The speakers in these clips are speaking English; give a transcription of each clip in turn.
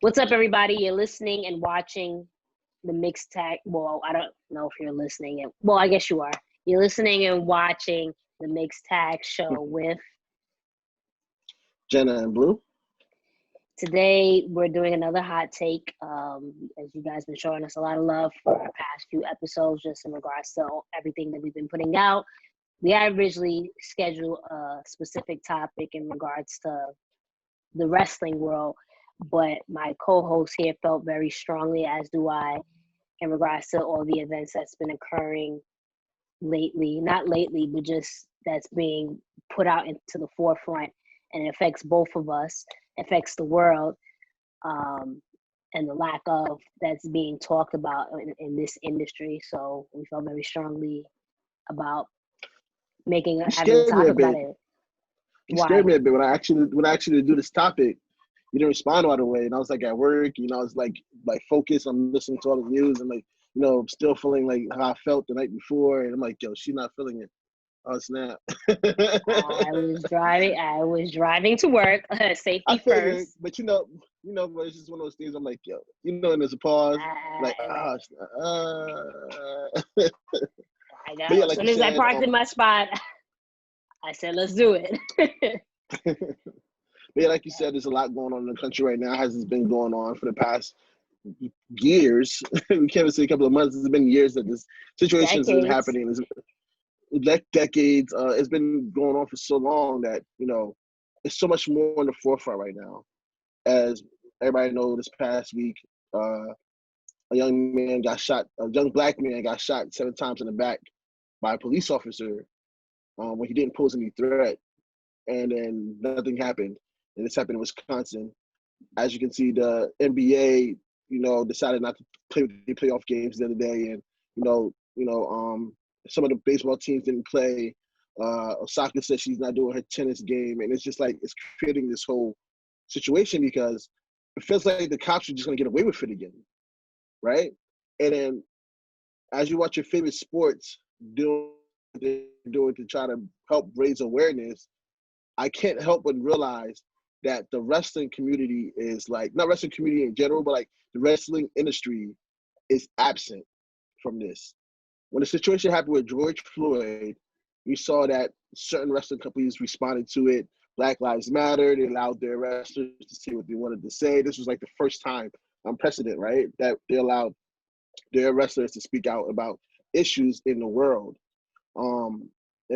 What's up, everybody? You're listening and watching the mixed tag. Well, I don't know if you're listening. Well, I guess you are. You're listening and watching the mixed tag show with Jenna and Blue. Today, we're doing another hot take. As you guys been showing us a lot of love for our past few episodes, just in regards to everything that we've been putting out. We had originally scheduled a specific topic in regards to the wrestling world, but my co-host here felt very strongly, as do I, in regards to all the events that's been occurring lately. Not lately, but just that's being put out into the forefront, and it affects both of us, affects the world, and the lack of that's being talked about in this industry. So we felt very strongly about having a topic about it. You scared me a bit when I actually do this topic. You didn't respond right away, and I was like at work. I was like focused on listening to all the news, and still feeling like how I felt the night before. And I'm like, yo, she's not feeling it. Oh snap! I was driving to work. Safety first. But but it's just one of those things. I'm like, yo, and there's a pause. I know. Yeah, as soon as I parked in my spot, I said, let's do it. But yeah, like you said, there's a lot going on in the country right now. Has been going on for the past years. We can't even say a couple of months. It's been years that this situation has been happening. It's decades. It's been going on for so long that it's so much more in the forefront right now. As everybody knows, this past week, a young black man got shot 7 times in the back by a police officer when he didn't pose any threat, and then nothing happened. And this happened in Wisconsin. As you can see, the NBA, decided not to play the playoff games the other day, and some of the baseball teams didn't play. Osaka said she's not doing her tennis game, and it's just like it's creating this whole situation because it feels like the cops are just gonna get away with it again, right? And then as you watch your favorite sports doing what they're doing to try to help raise awareness, I can't help but realize that the wrestling community is not wrestling community in general, but the wrestling industry is absent from this. When the situation happened with George Floyd, we saw that certain wrestling companies responded to it. Black Lives Matter, they allowed their wrestlers to say what they wanted to say. This was the first time, unprecedented, right? That they allowed their wrestlers to speak out about issues in the world. And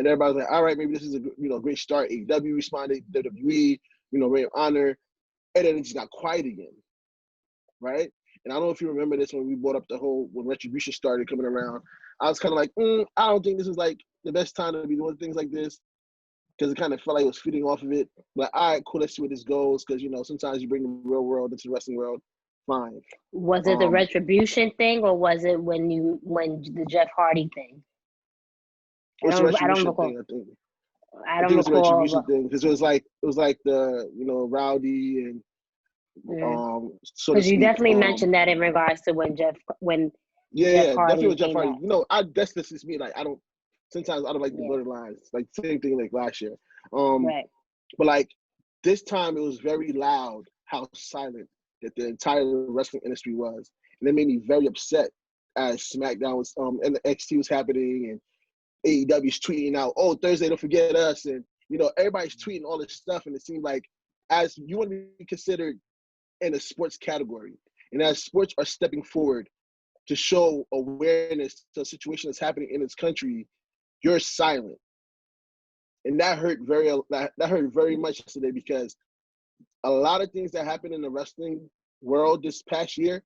everybody's like, all right, maybe this is a great start. AEW responded, WWE, Ring of Honor, and then it just got quiet again, right? And I don't know if you remember this when we brought up when Retribution started coming around. I was kind of like, I don't think this is the best time to be doing things like this, because it kind of felt like it was feeding off of it. But all right, cool, let's see where this goes, because sometimes you bring the real world into the wrestling world. Fine. Was it the Retribution thing, or was it when the Jeff Hardy thing? I don't recall. I think it was a Retribution thing, because it was like the Rowdy and because you definitely mentioned that in regards to when Jeff Hardy definitely with Jeff Hardy. That's just me. Sometimes I don't like the borderlines. Same thing like last year. Right. But this time it was very loud how silent that the entire wrestling industry was, and it made me very upset as SmackDown was and the NXT was happening, and AEW's tweeting out, "Oh, Thursday, don't forget us," and everybody's tweeting all this stuff, and it seemed like as you want to be considered in a sports category, and as sports are stepping forward to show awareness to a situation that's happening in this country, you're silent, and that hurt very much yesterday, because a lot of things that happened in the wrestling world this past year,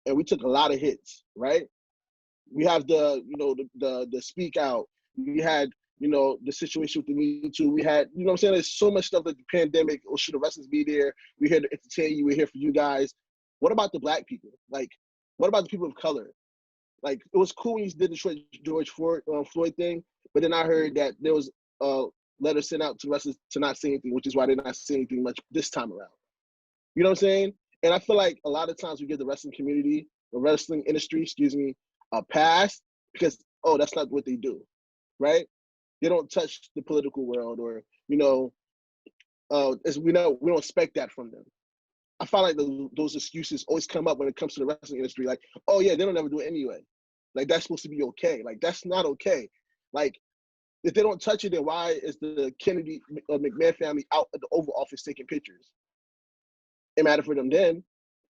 and we took a lot of hits, right? We have the speak out. We had the situation with the Me Too. We had what I'm saying. There's so much stuff, like the pandemic. Or should the wrestlers be there? We're here to entertain you. We're here for you guys. What about the black people? What about the people of color? It was cool when you did the George Floyd thing, but then I heard that there was a letter sent out to wrestlers to not say anything, which is why they're not saying anything much this time around. You know what I'm saying? And I feel like a lot of times we give the wrestling community, the wrestling industry, a pass because, that's not what they do, right? They don't touch the political world, or, we don't expect that from them. I find like those excuses always come up when it comes to the wrestling industry. Like, oh yeah, they don't ever do it anyway. Like that's supposed to be okay. Like that's not okay. Like if they don't touch it, then why is the Kennedy McMahon family out at the Oval Office taking pictures? It mattered for them then.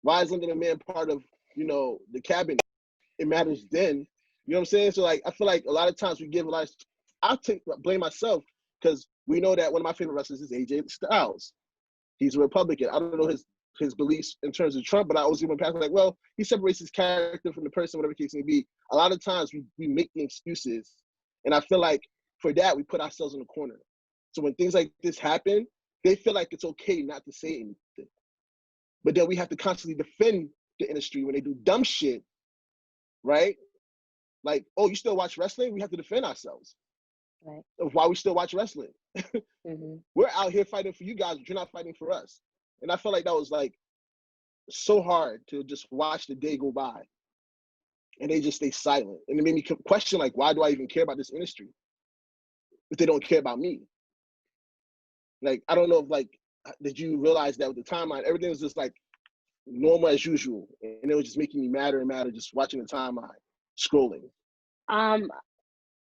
Why is Linda McMahon part of the cabinet? It matters then. You know what I'm saying? So like I feel like a lot of times we give a lot of, I'll blame myself because we know that one of my favorite wrestlers is AJ Styles. He's a Republican. I don't know his beliefs in terms of Trump, but I always give him a pass like, well, he separates his character from the person, whatever the case may be. A lot of times we make the excuses, and I feel like for that we put ourselves in a corner. So when things like this happen, they feel like it's okay not to say anything. But then we have to constantly defend the industry when they do dumb shit, right? Like, oh, you still watch wrestling? We have to defend ourselves. Right. Of why we still watch wrestling. Mm-hmm. We're out here fighting for you guys, but you're not fighting for us. And I felt like that was like so hard to just watch the day go by. And they just stay silent. And it made me question, like, why do I even care about this industry if they don't care about me? Like, I don't know if, like, did you realize that with the timeline, everything was just, like, normal as usual. And it was just making me madder and madder just watching the timeline, scrolling.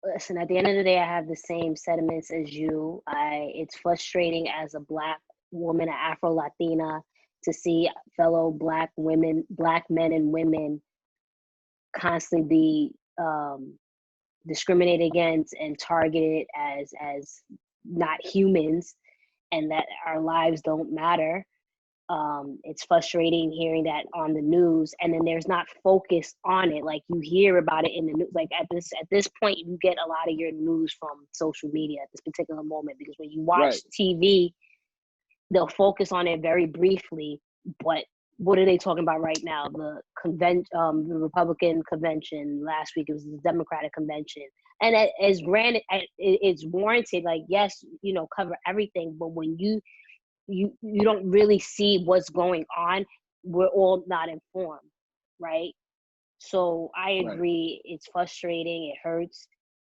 Listen, at the end of the day, I have the same sentiments as you. It's frustrating as a Black woman, an Afro-Latina, to see fellow Black women, Black men and women constantly be discriminated against and targeted as not humans, and that our lives don't matter. It's frustrating hearing that on the news, and then there's not focus on it. Like you hear about it in the news. Like at this point, you get a lot of your news from social media at this particular moment, because when you watch TV, they'll focus on it very briefly, but what are they talking about right now? The the Republican convention last week. It was the Democratic convention, and as granted, it's warranted. Like yes, cover everything, but when you don't really see what's going on, we're all not informed, right? So I agree. It's frustrating. It hurts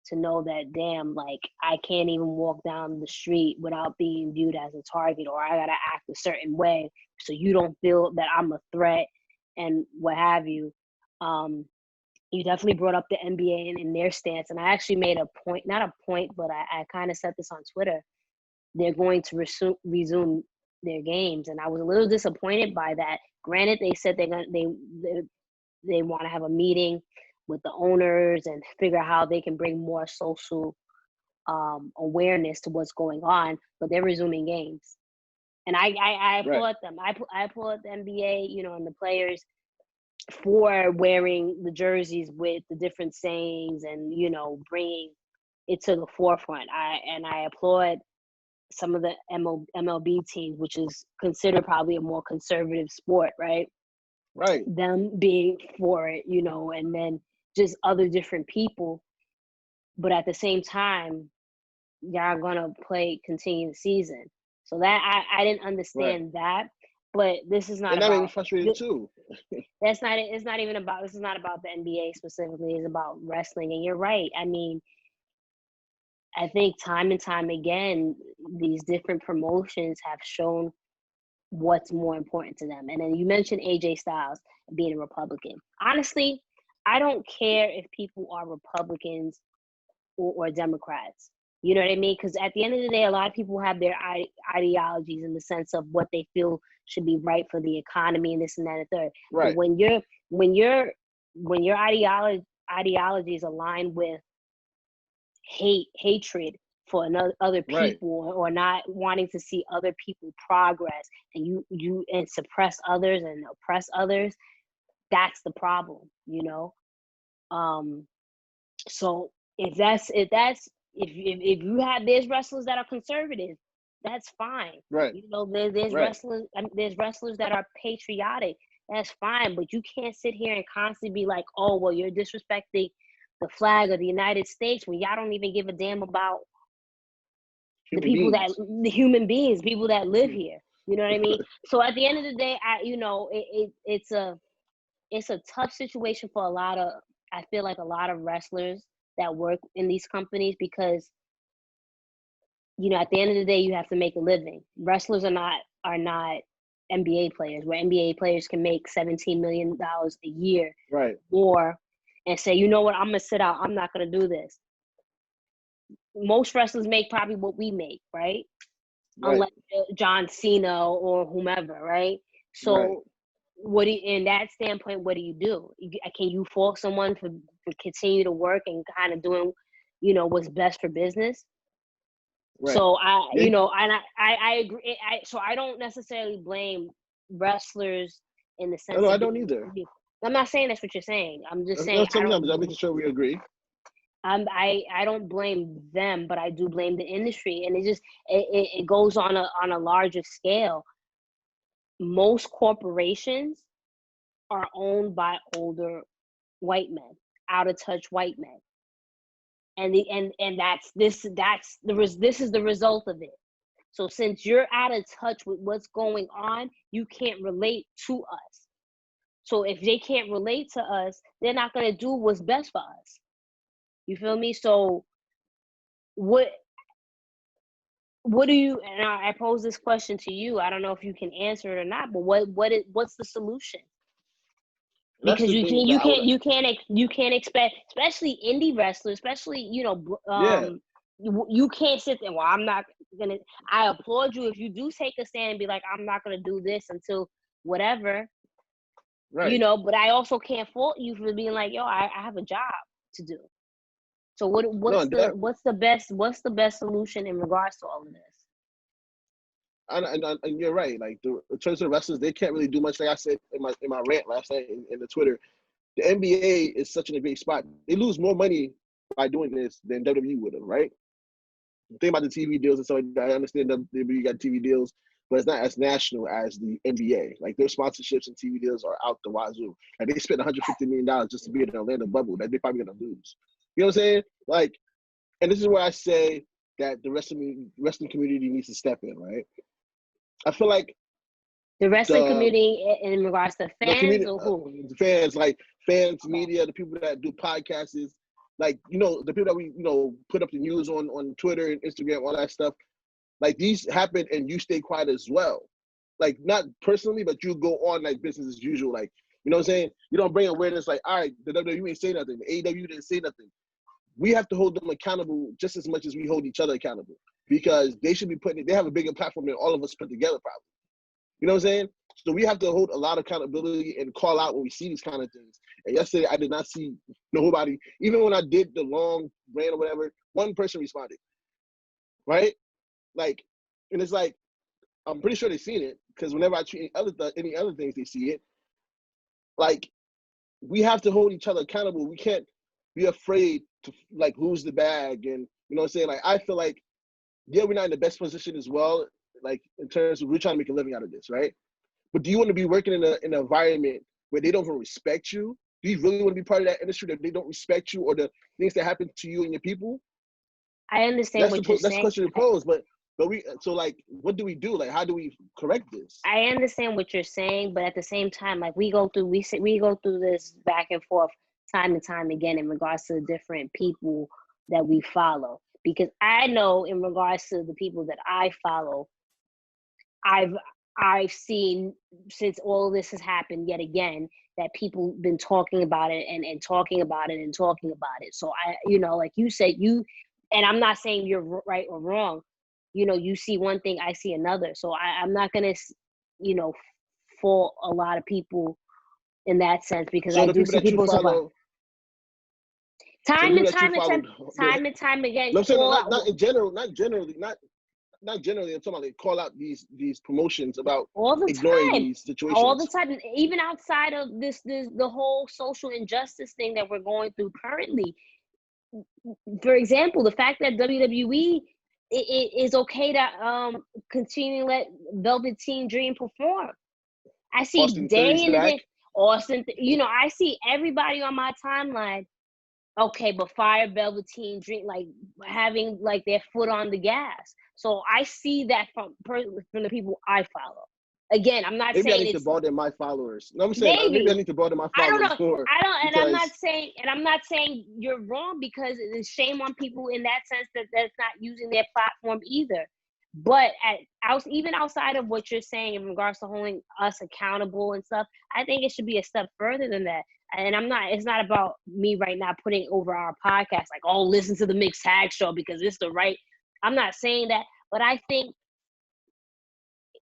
to know that, damn, like I can't even walk down the street without being viewed as a target, or I gotta act a certain way so you don't feel that I'm a threat and what have you. You definitely brought up the NBA and their stance, and I actually made a point, not a point, but I kind of said this on Twitter. They're going to resume their games, and I was a little disappointed by that. Granted, they said they want to have a meeting with the owners and figure out how they can bring more social awareness to what's going on, but they're resuming games, and I applaud them. I applaud the NBA, and the players for wearing the jerseys with the different sayings and bringing it to the forefront. I applaud some of the MLB teams, which is considered probably a more conservative sport, right? Right. Them being for it, and then just other different people. But at the same time, y'all gonna continue the season. So that I didn't understand that. But this is not and about. And that made me frustrated too. It's not even about. This is not about the NBA specifically. It's about wrestling. And you're right. I mean, I think time and time again, these different promotions have shown what's more important to them. And then you mentioned AJ Styles being a Republican. Honestly, I don't care if people are Republicans or Democrats. You know what I mean? Because at the end of the day, a lot of people have their ideologies in the sense of what they feel should be right for the economy and this and that and third. Right. But when your ideology is aligned with hatred for other people, or not wanting to see other people progress, and you suppress others and oppress others, that's the problem, so if you have, there's wrestlers that are conservative, that's fine, right? There's wrestlers that are patriotic, that's fine, but you can't sit here and constantly be like, oh well, you're disrespecting the flag of the United States when y'all don't even give a damn about the human beings, people that live here. You know what I mean? So at the end of the day, it's a tough situation for I feel like a lot of wrestlers that work in these companies, because at the end of the day, you have to make a living. Wrestlers are not NBA players, where NBA players can make $17 million a year Right. more, and say, you know what, I'm gonna sit out. I'm not gonna do this. Most wrestlers make probably what we make, right? Unless John Cena or whomever, right? So, what do you, in that standpoint, what do you do? Can you force someone to continue to work and kind of doing, what's best for business? Right. So I agree. So I don't necessarily blame wrestlers in the sense No, of I don't either. I'm not saying that's what you're saying. I'm just saying I'm making sure we agree. I don't blame them, but I do blame the industry, and it goes on a larger scale. Most corporations are owned by older white men, out of touch white men, and this is the result of it. So since you're out of touch with what's going on, you can't relate to us. So if they can't relate to us, they're not going to do what's best for us. You feel me? So what do you, and I pose this question to you, I don't know if you can answer it or not, but what's the solution? Because you can't expect, especially indie wrestlers, especially you can't sit there. Well, I'm not gonna. I applaud you if you do take a stand and be like, I'm not gonna do this until whatever. Right. But I also can't fault you for being like, yo, I have a job to do. So what's the best solution in regards to all of this? And you're right. Like in terms of wrestlers, they can't really do much. Like I said in my rant last night in the Twitter, the NBA is such in a great spot. They lose more money by doing this than WWE would have, right? Think about the TV deals and so I understand WWE got TV deals, but it's not as national as the NBA. Like their sponsorships and TV deals are out the wazoo. Like they spent $150 million just to be in the Atlanta bubble that they're probably gonna lose. You know what I'm saying? Like, and this is where I say that the wrestling community needs to step in, right? I feel like the wrestling community in regards to fans or who? Fans, like fans, media, the people that do podcasts, like, the people that we, put up the news on Twitter and Instagram, all that stuff. Like these happen and you stay quiet as well. Like not personally, but you go on like business as usual. Like, you know what I'm saying? You don't bring awareness like, all right, the WWE ain't say nothing. The AEW didn't say nothing. We have to hold them accountable just as much as we hold each other accountable because they should be they have a bigger platform than all of us put together probably. You know what I'm saying? So we have to hold a lot of accountability and call out when we see these kind of things. And yesterday, I did not see nobody, even when I did the long rant or whatever, one person responded, right? Like, and it's like, I'm pretty sure they've seen it because whenever I tweet any other things, they see it. Like, we have to hold each other accountable. We can't be afraid to like lose the bag. And you know what I'm saying? Like, I feel like, yeah, we're not in the best position as well. Like in terms of we're trying to make a living out of this, right? But do you want to be working in an environment where they don't even respect you? Do you really want to be part of that industry that they don't respect you or the things that happen to you and your people? I understand what you're saying. That's the question you pose, but what do we do? Like, how do we correct this? I understand what you're saying, but at the same time, like we go through this back and forth time and time again in regards to the different people that we follow. Because I know in regards to the people that I follow, I've seen since all of this has happened yet again that people been talking about it and talking about it and talking about it. So I, like you said, and I'm not saying you're right or wrong. You see one thing, I see another. So I'm not gonna, fault a lot of people in that sense because I do see people follow. Time and time again. No, I'm saying not generally. I'm talking about they call out these promotions about all the ignoring time. These situations. All the time, even outside of this the whole social injustice thing that we're going through currently. For example, the fact that WWE it is okay to continue to let Velveteen Dream perform. I see Austin day in and day. Austin, I see everybody on my timeline. Okay, but fire Velveteen Dream, like having like their foot on the gas. So I see that from the people I follow. Again, I'm not saying I need to broaden my followers. No, I'm saying maybe I need to broaden my followers. I don't know. I'm not saying you're wrong because it's shame on people in that sense that's not using their platform either. But even outside of what you're saying in regards to holding us accountable and stuff, I think it should be a step further than that. And it's not about me right now putting over our podcast, like, oh, listen to the Mixed Tag Show because it's the right. I'm not saying that, but I think,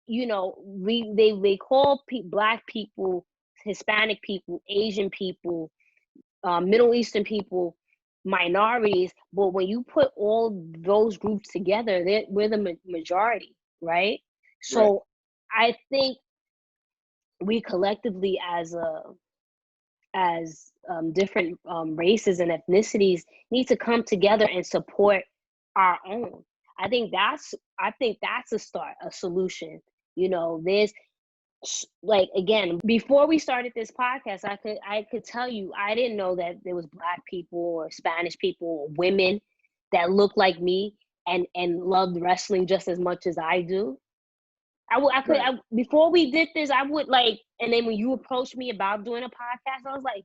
they call Black people, Hispanic people, Asian people, Middle Eastern people, minorities, but when you put all those groups together, we're the majority, right? So I think we collectively, as different races and ethnicities, need to come together and support our own. I think that's a start, a solution. There's, like, again, before we started this podcast, I could tell you I didn't know that there was Black people or Spanish people or women that look like me and loved wrestling just as much as I do. Before we did this, I would, like, and then when you approached me about doing a podcast, I was like,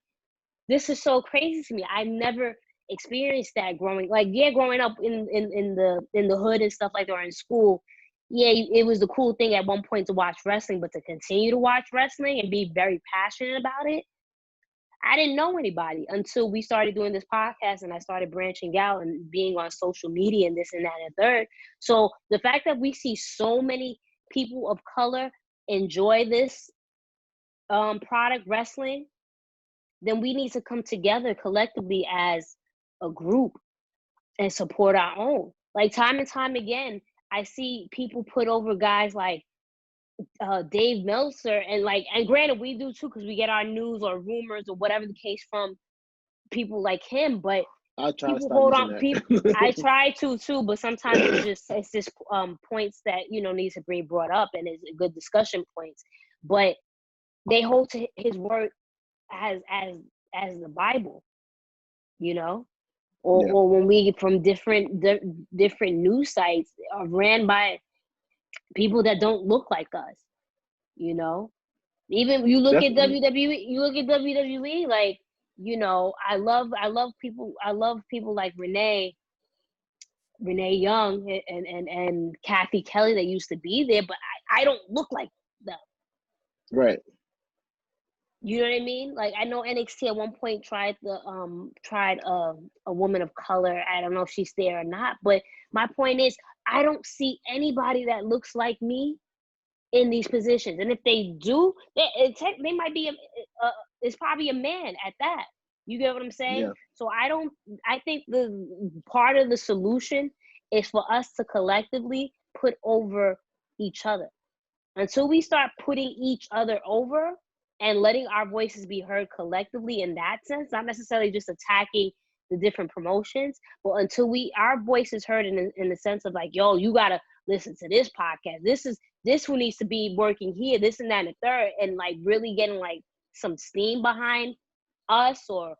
this is so crazy to me. I never experienced that growing up in the hood and stuff like that, or in school. Yeah, it was the cool thing at one point to watch wrestling, but to continue to watch wrestling and be very passionate about it, I didn't know anybody until we started doing this podcast and I started branching out and being on social media and this and that and third. So the fact that we see so many people of color enjoy this product, wrestling, then we need to come together collectively as a group and support our own. Like, time and time again, I see people put over guys like Dave Meltzer, and granted, we do too, because we get our news or rumors or whatever the case from people like him. But I try people to hold stop on. using People, that. I try to too, but sometimes it's just points that needs to be brought up, and it's a good discussion points. But they hold to his word as the Bible, or when we get from different news sites are ran by people that don't look like us, Even you look at WWE, like, I love people like Renee Young and Kathy Kelly that used to be there, but I don't look like them. Right. You know what I mean? Like, I know NXT at one point tried a woman of color. I don't know if she's there or not, but my point is, I don't see anybody that looks like me in these positions. And if they do, they might be it's probably a man at that. You get what I'm saying? Yeah. So I think the part of the solution is for us to collectively put over each other. Until we start putting each other over and letting our voices be heard collectively in that sense, not necessarily just attacking the different promotions, but until our voice is heard in the sense of, like, yo, you gotta listen to this podcast. This who needs to be working here, this and that and the third, and like really getting like some steam behind us or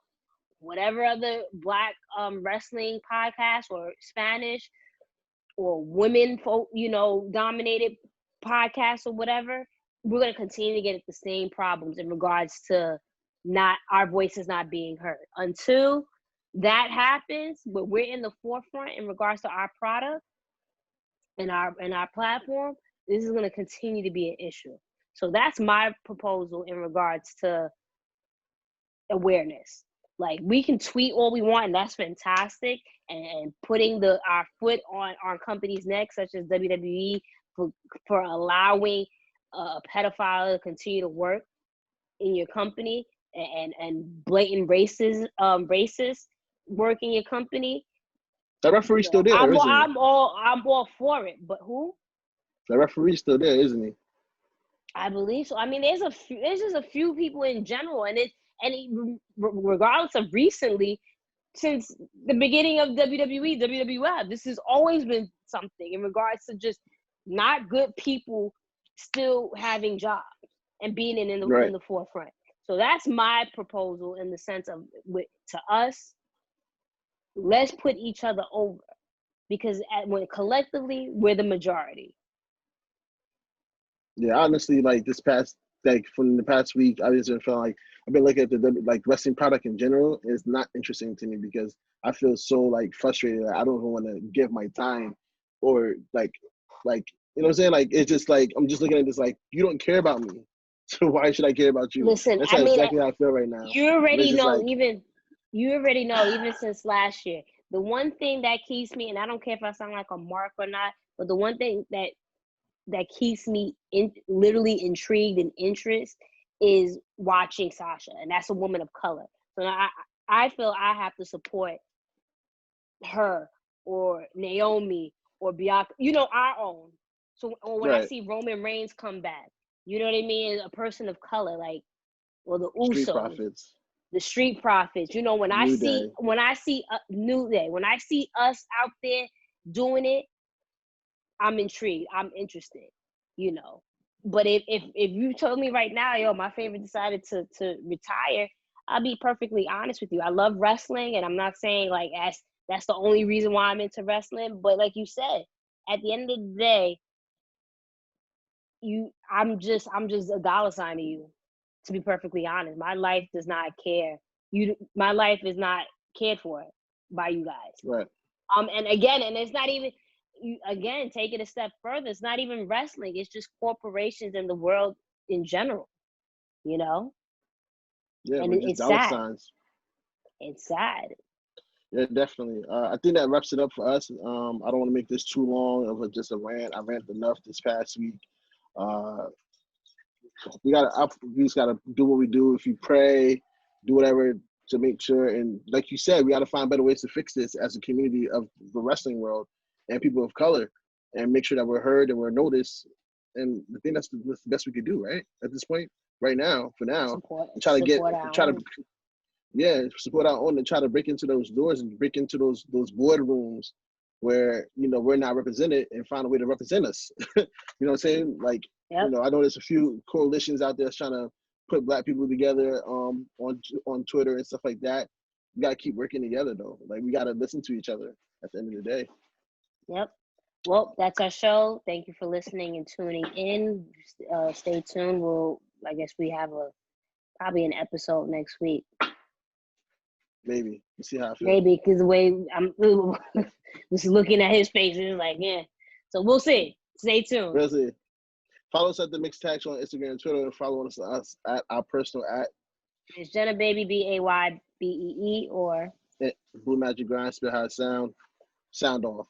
whatever other Black wrestling podcast or Spanish or women folk, dominated podcasts or whatever. We're going to continue to get the same problems in regards to our voices not being heard. Until that happens, but we're in the forefront in regards to our product and our platform, this is going to continue to be an issue. So that's my proposal in regards to awareness. Like, we can tweet all we want, and that's fantastic, and putting our foot on our company's neck, such as WWE, for allowing a pedophile to continue to work in your company, and blatant racist work in your company. That referee's still there, isn't he? I'm all for it, but who? The referee's still there, isn't he? I believe so. I mean, there's just a few people in general, and regardless of recently, since the beginning of WWE, WWF, this has always been something in regards to just not good people still having jobs and being in the forefront. So that's my proposal in the sense of, to us, let's put each other over, because when collectively we're the majority. Yeah, honestly, like from the past week, I just felt like I've been looking at the wrestling product in general. It's not interesting to me because I feel so like frustrated that I don't even want to give my time or like Like, you know what I'm saying? Like, it's just like, I'm just looking at this like, you don't care about me. So why should I care about you? Listen, That's I mean, exactly how I feel right now. you And it's already just know, like, even since last year, the one thing that keeps me, and I don't care if I sound like a mark or not, but the one thing that keeps me literally intrigued and interest is watching Sasha, and that's a woman of color. So I feel I have to support her or Naomi or Bianca, our own. So or when I right, see Roman Reigns come back, you know what I mean, a person of color, like, or the Street Usos, Profits, the Street Profits. When I New see Day. New Day, when I see us out there doing it, I'm intrigued. I'm interested. You know, but if you told me right now, yo, my favorite decided to retire, I'll be perfectly honest with you. I love wrestling, and I'm not saying like that's the only reason why I'm into wrestling. But like you said, at the end of the day, I'm just a dollar sign to you. To be perfectly honest, my life does not care. My life is not cared for by you guys. Right. And again, and it's not even, again, take it a step further. It's not even wrestling. It's just corporations and the world in general. You know, Yeah, and we're just it's dollar sad. signs. It's sad. Yeah, definitely. I think that wraps it up for us. I don't want to make this too long of just a rant. I ranted enough this past week. Uh, we just gotta do what we do. If you pray, do whatever to make sure. And like you said, we gotta find better ways to fix this as a community of the wrestling world and people of color, and make sure that we're heard and we're noticed. And I think that's the best we could do, right? At this point, right now, for now, and Support our try to own. yeah, support our own and try to break into those doors and break into those boardrooms where we're not represented and find a way to represent us. You know what I'm saying? Like, Yep. I know there's a few coalitions out there trying to put Black people together on Twitter and stuff like that. We gotta keep working together though. Like, we gotta listen to each other at the end of the day. Yep. Well, that's our show. Thank you for listening and tuning in. Stay tuned. I guess we have probably an episode next week. Maybe. We'll see how I feel. Maybe, because the way I'm just looking at his face, it's like, yeah. So we'll see. Stay tuned. We'll see. Follow us at the Mixed Tax on Instagram and Twitter, and follow us at our personal at. It's Jenna Baby, BAYBEE, or Blue Magic Grind, Spit How It Sound. Sound off.